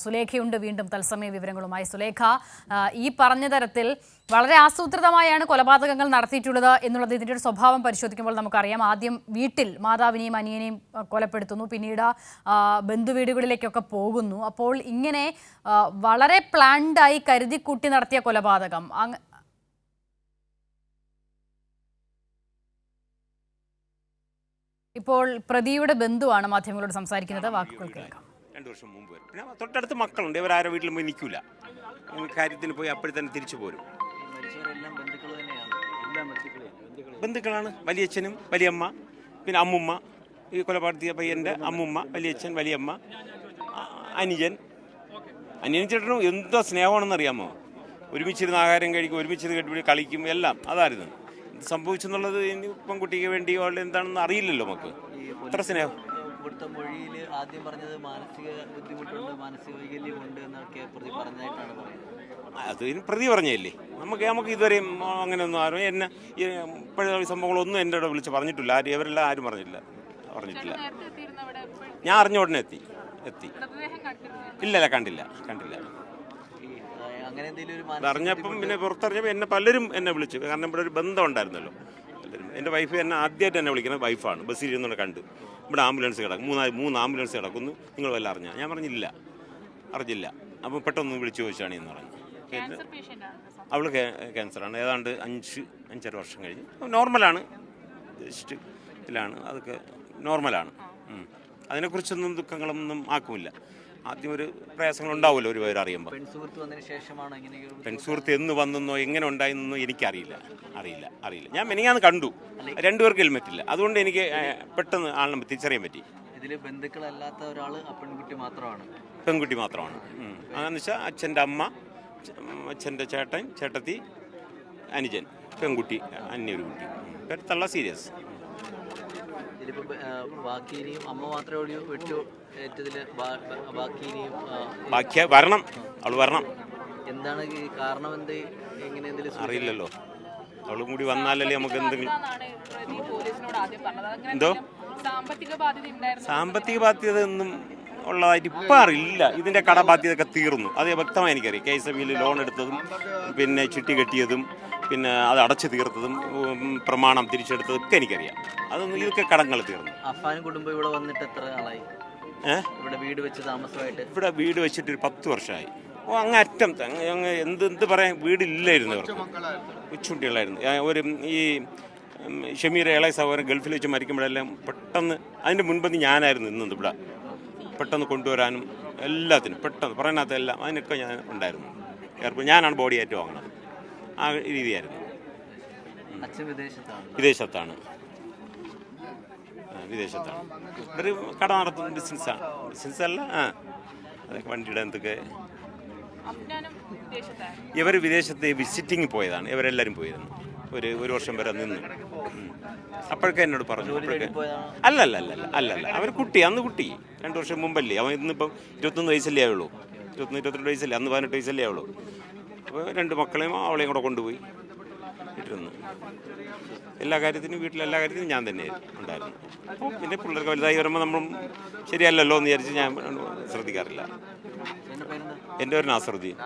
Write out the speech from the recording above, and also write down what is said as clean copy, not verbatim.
സുലേഖയുണ്ട് വീണ്ടും തത്സമയ വിവരങ്ങളുമായി. സുലേഖ, ഈ പറഞ്ഞ തരത്തിൽ വളരെ ആസൂത്രിതമായാണ് കൊലപാതകങ്ങൾ നടത്തിയിട്ടുള്ളത് എന്നുള്ളത് ഇതിൻ്റെ ഒരു സ്വഭാവം പരിശോധിക്കുമ്പോൾ നമുക്കറിയാം. ആദ്യം വീട്ടിൽ മാതാവിനെയും അനിയനെയും കൊലപ്പെടുത്തുന്നു, പിന്നീട് ബന്ധുവീടുകളിലേക്കൊക്കെ പോകുന്നു. അപ്പോൾ ഇങ്ങനെ വളരെ പ്ലാൻഡായി കരുതിക്കൂട്ടി നടത്തിയ കൊലപാതകം ഇപ്പോൾ പ്രതിയുടെ ബന്ധുവാണ് മാധ്യമങ്ങളോട് സംസാരിക്കുന്നത്. വാക്കുകൾ കേൾക്കാം. 2 വർഷം മുമ്പ് പിന്നെ തൊട്ടടുത്ത് മക്കളുണ്ട്. ഇവരാരും വീട്ടിൽ പോയി നിൽക്കില്ല. കാര്യത്തിന് പോയി അപ്പോഴും തന്നെ തിരിച്ചു പോരും. ബന്ധുക്കളാണ്. വലിയച്ഛനും വലിയമ്മ, പിന്നെ അമ്മുമ്മ, ഈ കൊലപാതക പയ്യൻ്റെ അമ്മുമ്മ, വലിയച്ഛൻ, വലിയമ്മ, അനിയൻ ചേട്ടനും എന്തോ സ്നേഹമാണെന്ന് അറിയാമോ. ഒരുമിച്ചിരുന്ന് ആഹാരം കഴിക്കും, ഒരുമിച്ചിരുന്ന് കെട്ടിപ്പിടി കളിക്കും, എല്ലാം അതായിരുന്നു. സംഭവിച്ചെന്നുള്ളത് പെൺകുട്ടിക്ക് വേണ്ടിയോ എന്താണെന്ന് അറിയില്ലല്ലോ നമുക്ക്. അത്ര സ്നേഹം. മൊഴിയിൽ ആദ്യം പറഞ്ഞത് മാനസിക ബുദ്ധിമുട്ടുണ്ട്, മാനസിക വൈകല്യമുണ്ട് എന്നൊക്കെ പ്രതി പറഞ്ഞതായിട്ടാണ് പറയുന്നത്. അത് പ്രതി പറഞ്ഞല്ലേ. നമുക്ക് ഇതുവരെയും അങ്ങനെയൊന്നും ആരും എന്നെ ഇപ്പോഴത്തെ സംഭവങ്ങളൊന്നും എൻ്റെ ഇവിടെ വിളിച്ച് പറഞ്ഞിട്ടില്ല. ഇവരെല്ലാം ആരും പറഞ്ഞിട്ടില്ല. ഞാൻ അറിഞ്ഞ ഉടനെ എത്തി. ഇല്ല, കണ്ടില്ല. അറിഞ്ഞപ്പം പിന്നെ പുറത്തറിഞ്ഞപ്പോൾ എന്നെ പലരും എന്നെ വിളിച്ചു. കാരണം ഇവിടെ ഒരു ബന്ധം ഉണ്ടായിരുന്നല്ലോ. എൻ്റെ വൈഫ് എന്നെ ആദ്യമായിട്ട് എന്നെ വിളിക്കുന്നത് വൈഫാണ്. ബസ്സിൽ ഇരുന്നുകൊണ്ട് കണ്ട് ഇവിടെ ആംബുലൻസ് കിടക്കും, 3 ആംബുലൻസ് കിടക്കുന്നു, നിങ്ങൾ വല്ല അറിഞ്ഞാൽ? ഞാൻ പറഞ്ഞില്ല, അറിഞ്ഞില്ല. അപ്പോൾ പെട്ടെന്ന് വിളിച്ചു ചോദിച്ചാണ് എന്ന് പറഞ്ഞു. പിന്നെ അവൾ ക്യാൻസറാണ്. ഏതാണ്ട് 5.5 വർഷം കഴിഞ്ഞ് നോർമലാണ്, ജസ്റ്റ് ഇതിലാണ്, അതൊക്കെ നോർമലാണ്. അതിനെക്കുറിച്ചൊന്നും ദുഃഖങ്ങളൊന്നും ആക്കുമില്ല. ആദ്യം ഒരു പ്രയാസങ്ങളുണ്ടാവുമല്ലോ ഒരു പേര് അറിയുമ്പോൾ. പെൺസുഹൃത്ത് എന്ന് വന്നെന്നോ എങ്ങനെ ഉണ്ടായെന്നോ എനിക്കറിയില്ല. ഞാൻ മെനിങ്ങാന്ന് കണ്ടു. 2 പേർക്ക് ഹെൽമെറ്റില്ല. അതുകൊണ്ട് എനിക്ക് പെട്ടെന്ന് ആളിനെ തിരിച്ചറിയാൻ പറ്റി. ഇതിൽ ബന്ധുക്കളല്ലാത്ത ഒരാൾ പെൺകുട്ടി മാത്രമാണ്. അതെന്ന് വെച്ചാൽ അച്ഛൻ്റെ അമ്മ, അച്ഛൻ്റെ ചേട്ടൻ, ചേട്ടത്തി, അനുജൻ, പെൺകുട്ടി, അന്യൊരു കുട്ടി. പെരുത്തുള്ള സീരിയസ്. ബാക്കി വരണം, അവള് വരണം. എന്താണ് കാരണം? അറിയില്ലല്ലോ. അവളും കൂടി വന്നാലല്ലേ നമുക്ക് എന്തെങ്കിലും. എന്തോ സാമ്പത്തിക ബാധ്യത ഒന്നും ഉള്ളതായിട്ട് ഇപ്പം അറിയില്ല. ഇതിൻ്റെ കടബാധ്യതയൊക്കെ തീർന്നു. അത് വ്യക്തമായി എനിക്കറിയാം. KSBയിൽ ലോൺ എടുത്തതും, പിന്നെ ചിട്ടി കെട്ടിയതും, പിന്നെ അത് അടച്ചു തീർത്തതും, പ്രമാണം തിരിച്ചെടുത്തതും ഒക്കെ എനിക്കറിയാം. അതൊന്നും ഇതൊക്കെ കടങ്ങൾ തീർന്നു. അഫാൻ കുടുംബം ഇവിടെ വന്നിട്ട് എത്ര ആളായി? ഇവിടെ വീട് വെച്ചിട്ട് ഒരു 10 വർഷമായി. അങ്ങ് അറ്റം എന്ത് പറയാൻ വീടില്ലായിരുന്നു. അവർക്ക് കൊച്ചുകുട്ടികളായിരുന്നു. ഒരു ഈ ഷമീർ ഇളയ സഹോദരൻ ഗൾഫിൽ വെച്ച് മരിക്കുമ്പോഴെല്ലാം പെട്ടെന്ന് അതിൻ്റെ മുൻപന്തി ഞാനായിരുന്നു ഇന്നത് ഇവിടെ. പെട്ടെന്ന് കൊണ്ടുവരാനും എല്ലാത്തിനും പെട്ടെന്ന് പറയാനകത്തെല്ലാം അതിനൊക്കെ ഞാൻ ഉണ്ടായിരുന്നു. ഞാനാണ് ബോഡി ആയിട്ട് വാങ്ങുന്നത്. ആ രീതിയായിരുന്നു. വിദേശത്താണ്. ഒരു കട നടത്തുന്ന ബിസിനസ്സല്ല. അതൊക്കെ വണ്ടിയുടെ എന്തൊക്കെ. ഇവർ വിദേശത്ത് വിസിറ്റിങ് പോയതാണ്. ഇവരെല്ലാവരും പോയിരുന്നു. ഒരു വർഷം വരെ നിന്ന്. അപ്പോഴൊക്കെ എന്നോട് പറഞ്ഞു. അല്ലല്ല അവർ കുട്ടി, അന്ന് കുട്ടി 2 വർഷം മുമ്പല്ലേ. അവൻ ഇന്നിപ്പം 21 വയസ്സല്ലേ ആവുള്ളൂ. 22 വയസ്സല്ലേ. അന്ന് 18 വയസ്സല്ലേ ആവുള്ളൂ. അപ്പോൾ 2 മക്കളെയും അവളെയും കൂടെ കൊണ്ടുപോയി ഇട്ടിരുന്നു. എല്ലാ കാര്യത്തിനും ഞാൻ തന്നെ ഉണ്ടായിരുന്നു. അപ്പോൾ പിന്നെ പിള്ളേർക്ക് വലുതായി വരുമ്പോൾ നമ്മൾ ശരിയല്ലല്ലോ എന്ന് വിചാരിച്ച് ഞാൻ ശ്രദ്ധിക്കാറില്ല. എൻ്റെ പേര് നാസറുദ്ദീൻ.